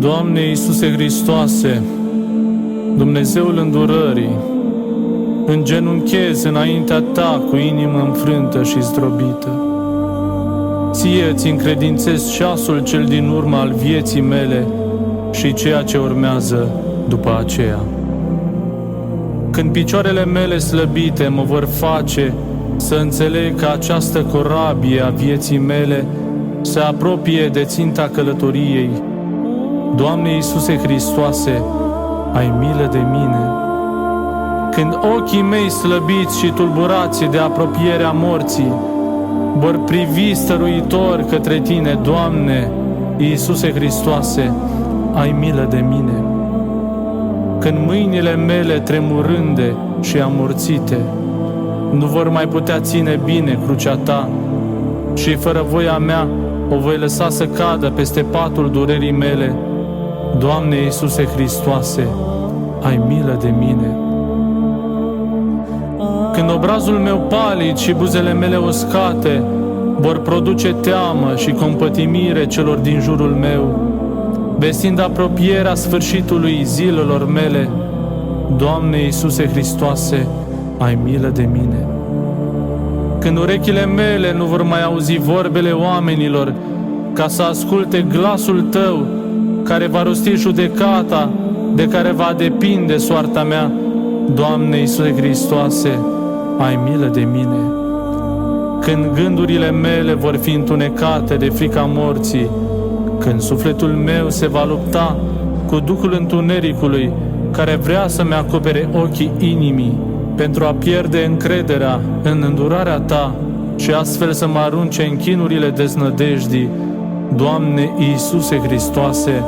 Doamne Iisuse Hristoase, Dumnezeul îndurării, îngenunchez înaintea Ta cu inimă înfrântă și zdrobită. Ție ți încredințez ceasul cel din urmă al vieții mele și ceea ce urmează după aceea. Când picioarele mele slăbite mă vor face să înțeleg că această corabie a vieții mele se apropie de ținta călătoriei, Doamne Iisuse Hristoase, ai milă de mine. Când ochii mei slăbiți și tulburați de apropierea morții vor privi stăruitor către Tine, Doamne Iisuse Hristoase, ai milă de mine. Când mâinile mele tremurânde și amorțite nu vor mai putea ține bine crucea Ta și fără voia mea o voi lăsa să cadă peste patul durerii mele, Doamne Iisuse Hristoase, ai milă de mine. Când obrazul meu palid și buzele mele uscate vor produce teamă și compătimire celor din jurul meu, vestind apropierea sfârșitului zilelor mele, Doamne Iisuse Hristoase, ai milă de mine. Când urechile mele nu vor mai auzi vorbele oamenilor, ca să asculte glasul Tău, care va rosti judecata, de care va depinde soarta mea, Doamne Iisuse Hristoase, ai milă de mine. Când gândurile mele vor fi întunecate de frica morții, când sufletul meu se va lupta cu duhul întunericului, care vrea să-mi acopere ochii inimii, pentru a pierde încrederea în îndurarea Ta și astfel să mă arunce în chinurile deznădejdii, Doamne Iisuse Hristoase,